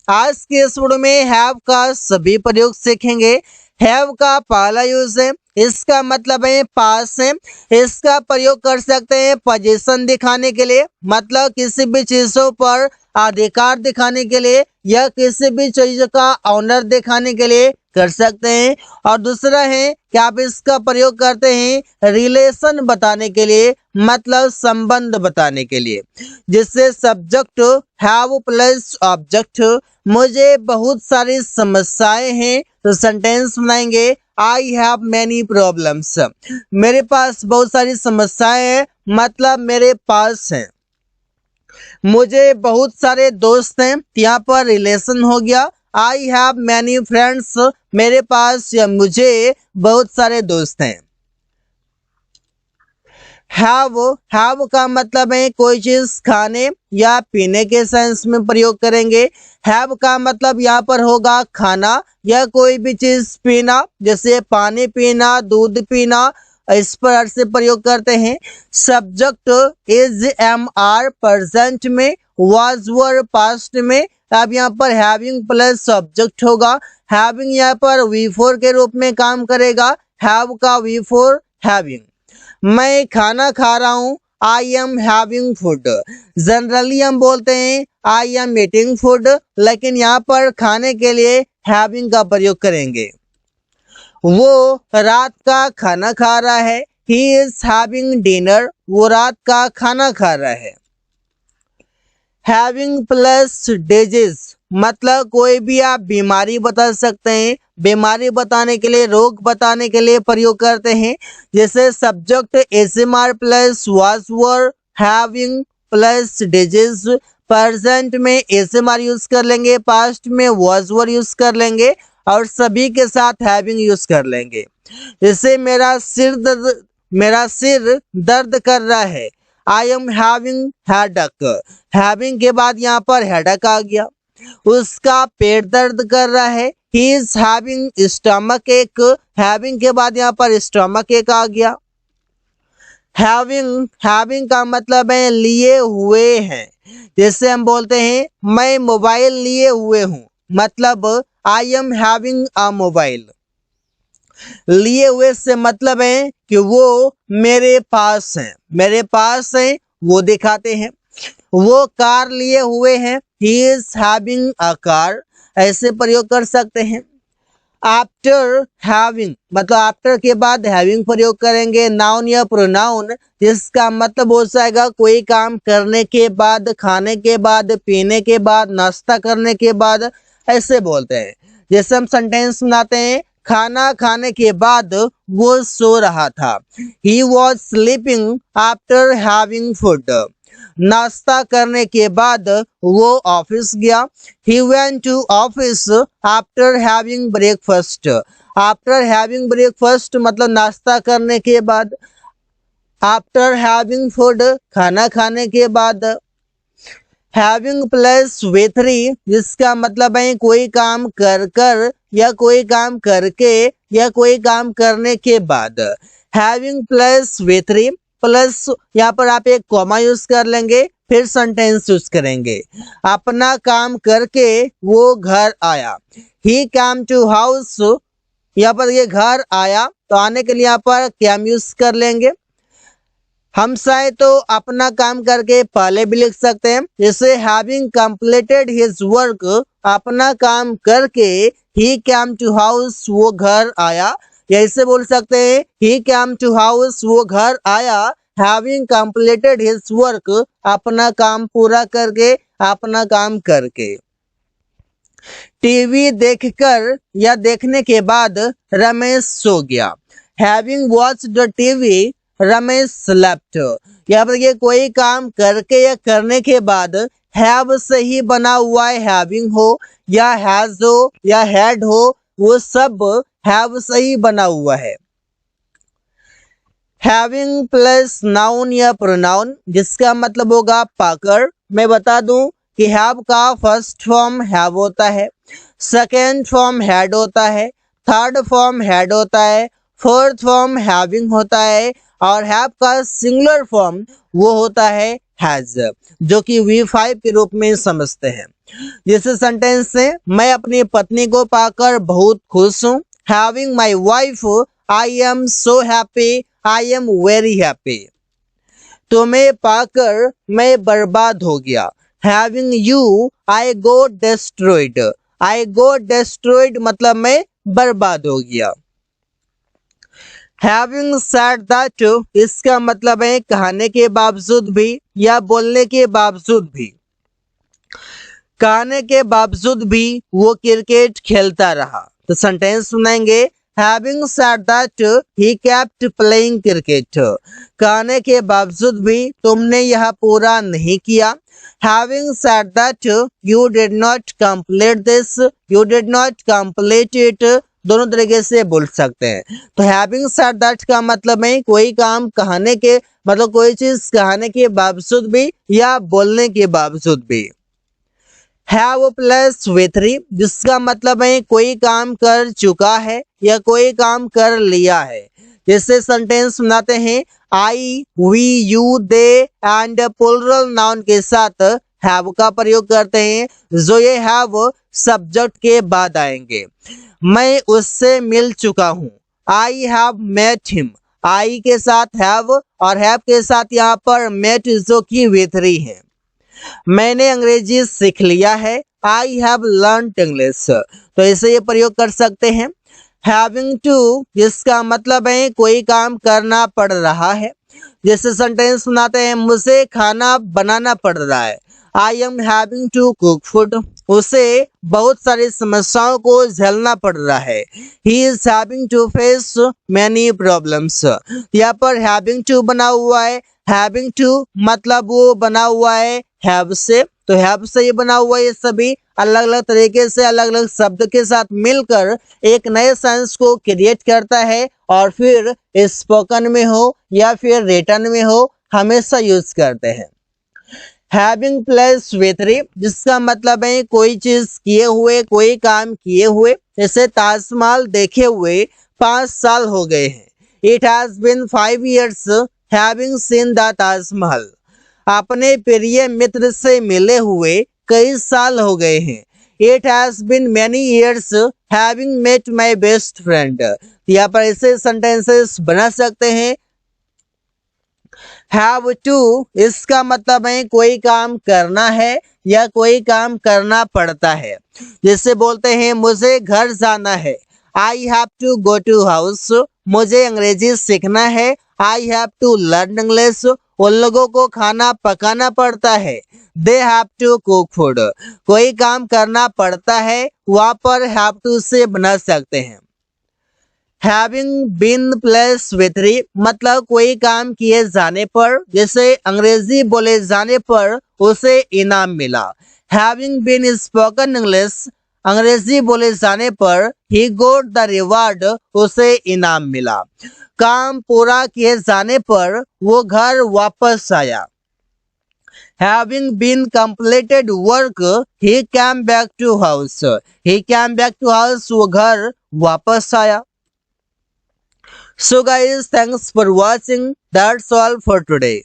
आज के इस वीडियो में हैव का सभी प्रयोग सीखेंगे। हैव का पहला यूज है, इसका मतलब है पास है। इसका प्रयोग कर सकते हैं पोजीशन दिखाने के लिए, मतलब किसी भी चीजों पर अधिकार दिखाने के लिए या किसी भी चीज का ऑनर दिखाने के लिए कर सकते हैं। और दूसरा है कि आप इसका प्रयोग करते हैं रिलेशन बताने के लिए, मतलब संबंध बताने के लिए। जिससे सब्जेक्ट हैव प्लस ऑब्जेक्ट। मुझे बहुत सारी समस्याएं हैं तो सेंटेंस बनाएंगे आई हैव मैनी प्रॉब्लम्स। मेरे पास बहुत सारी समस्याएं हैं, मतलब मेरे पास है। मुझे बहुत सारे दोस्त हैं, यहाँ पर रिलेशन हो गया। आई हैव मैनी फ्रेंड्स, मेरे पास या मुझे बहुत सारे दोस्त हैं। हैव का मतलब है कोई चीज खाने या पीने के सेंस में प्रयोग करेंगे। हैव का मतलब यहाँ पर होगा खाना या कोई भी चीज पीना, जैसे पानी पीना, दूध पीना, इस पर से प्रयोग करते हैं। Subject is am are present में, वाज वर पास्ट में। अब यहाँ पर हैविंग प्लस सब्जेक्ट होगा। हैविंग यहाँ पर वी फोर के रूप में काम करेगा। हैव का वी फोर हैविंग। मैं खाना खा रहा हूँ, आई एम हैविंग फूड। जनरली हम बोलते हैं आई एम ईटिंग फूड, लेकिन यहाँ पर खाने के लिए हैविंग का प्रयोग करेंगे। वो रात का खाना खा रहा है, ही इज हैविंग डिनर, वो रात का खाना खा रहा है। हैविंग प्लस डिजीज, मतलब कोई भी आप बीमारी बता सकते हैं। बीमारी बताने के लिए, रोग बताने के लिए प्रयोग करते हैं। जैसे subject ASMR plus was were, having plus disease. Present में एसएमआर यूज कर लेंगे, पास्ट में वाज वर यूज कर लेंगे और सभी के साथ हैविंग यूज कर लेंगे। जैसे मेरा सिर दर्द कर रहा है, I am having headache. Having के बाद यहाँ पर हेडेक आ गया। उसका पेट दर्द कर रहा है, ही इज हैविंग स्टमक एक। हैविंग के बाद यहाँ पर स्टमक एक आ गया। हैविंग का मतलब है लिए हुए हैं। जैसे हम बोलते हैं मैं मोबाइल लिए हुए हूँ, मतलब आई एम हैविंग अ मोबाइल। लिए हुए से मतलब है कि वो मेरे पास है, मेरे पास है, वो दिखाते हैं। वो कार लिए हुए हैं, ही इज हैविंग अ कार, ऐसे प्रयोग कर सकते हैं। आफ्टर हैविंग, मतलब आफ्टर के बाद हैविंग प्रयोग करेंगे। नाउन या प्रोनाउन, जिसका मतलब हो जाएगा कोई काम करने के बाद, खाने के बाद, पीने के बाद, नाश्ता करने के बाद, ऐसे बोलते हैं। जैसे हम सेंटेंस बनाते हैं खाना खाने के बाद वो सो रहा था, he was sleeping after having food. नाश्ता करने के बाद वो ऑफिस गया, he went to office after having breakfast. After having breakfast मतलब नाश्ता करने के बाद। आफ्टर हैविंग फूड खाना खाने के बाद। हैविंग प्लस वे थ्री, जिसका मतलब है कोई काम कर या कोई काम करके या कोई काम करने के बाद। हैविंग प्लस वे थ्री प्लस यहाँ पर आप एक कॉमा यूज कर लेंगे, फिर सेंटेंस यूज करेंगे। अपना काम करके वो घर आया, ही कम टू हाउस। यहाँ पर ये घर आया तो आने के लिए यहाँ पर कैम यूज कर लेंगे। हम चाहे तो अपना काम करके पहले भी लिख सकते हैं, जैसे हैविंग कंप्लीटेड हिज वर्क, अपना काम करके ही केम टू हाउस, वो घर आया। या इसे बोल सकते हैं ही केम टू हाउस, वो घर आया हैविंग कंप्लीटेड हिज वर्क, अपना काम पूरा करके, अपना काम करके। टीवी देखकर या देखने के बाद रमेश सो गया, having watched the TV Ramesh slept. यहाँ पर ये कोई काम करके या करने के बाद हैव से ही बना हुआ है, हैविंग हो या हैज हो या हैड हो, वो सब हैव से ही बना हुआ है। हैविंग प्लस नाउन या प्रोनाउन, जिसका मतलब होगा पाकर। मैं बता दूं कि हैव का फर्स्ट फॉर्म हैव होता है, सेकेंड फॉर्म हैड होता है, थर्ड फॉर्म हैड होता है, फोर्थ फॉर्म हैविंग होता है और हैव का सिंगुलर फॉर्म वो होता है हैज, जो कि V5 के रूप में समझते हैं। जैसे सेंटेंस से मैं अपनी पत्नी को पाकर बहुत खुश हूँ। Having my wife I am so happy, I am very happy. तुम्हें पाकर मैं बर्बाद हो गया। Having you I go destroyed, I go destroyed मतलब मैं बर्बाद हो गया। हैविंग सेड दैट, इसका मतलब है कहने के बावजूद भी या बोलने के बावजूद भी। कहने के बावजूद भी वो क्रिकेट खेलता रहा। तो सेंटेंस सुनेंगे, having said that he kept playing cricket. कहने के बावजूद भी तुमने यह पूरा नहीं किया। Having said that you did not complete this, you did not complete it, दोनों तरीके से बोल सकते हैं। तो हैविंग सेड दैट का मतलब है कोई काम कहने के मतलब कोई चीज कहने के बावजूद भी या बोलने के बावजूद भी। हैव प्लस V3, जिसका मतलब है कोई काम कर चुका है या कोई काम कर लिया है। जैसे सेंटेंस सुनाते हैं, I we you they and plural noun के साथ हैव का प्रयोग करते हैं, जो ये हैव सब्जेक्ट के बाद आएंगे। मैं उससे मिल चुका हूँ। आई हैव मेट हिम, आई के साथ हैव और हैव के साथ यहाँ पर मेट जो कि V3 है। मैंने अंग्रेजी सीख लिया है। आई हैव लर्न इंग्लिश, तो ऐसे ये प्रयोग कर सकते हैं। हैविंग टू, जिसका मतलब है कोई काम करना पड़ रहा है। जैसे सेंटेंस सुनाते हैं, मुझे खाना बनाना पड़ रहा है। I am having to cook food, उसे बहुत सारी समस्याओं को झेलना पड़ रहा है। He is having to face many problems, यहाँ पर हैविंग टू बना हुआ है। हैविंग टू मतलब वो बना हुआ है हैव से, तो हैव से ये बना हुआ है। ये सभी अलग अलग तरीके से अलग अलग शब्द के साथ मिलकर एक नए सेंस को क्रिएट करता है और फिर स्पोकन में हो या फिर रिटन में हो हमेशा यूज करते हैं। हैविंग प्लस V3, जिसका मतलब है कोई चीज किए हुए, कोई काम किए हुए। जैसे ताजमहल देखे हुए 5 साल हो गए हैं। It has been 5 years having seen the Taj Mahal, अपने प्रिय मित्र से मिले हुए कई साल हो गए हैं। It has been many years having met my best friend, यहाँ पर ऐसे सेंटेंसेस बना सकते हैं। हैव टू, इसका मतलब है कोई काम करना है या कोई काम करना पड़ता है। जैसे बोलते हैं, मुझे घर जाना है। I have to go to house, मुझे अंग्रेजी सीखना है। I have to learn English, उन लोगों को खाना पकाना पड़ता है। They have to cook food, कोई काम करना पड़ता है, वहां पर हैव टू से बना सकते हैं। हैविंग बीन प्लस V3 मतलब कोई काम किए जाने पर, जैसे अंग्रेजी बोले जाने पर उसे इनाम मिला। हैविंग बीन स्पोकन इंग्लिश, अंग्रेजी बोले जाने पर ही गोट द रिवार्ड, उसे इनाम मिला। काम पूरा किए जाने पर वो घर वापस आया। Having been completed work, he came back to house. He came back to house, वो घर वापस आया। So guys, thanks for watching. That's all for today.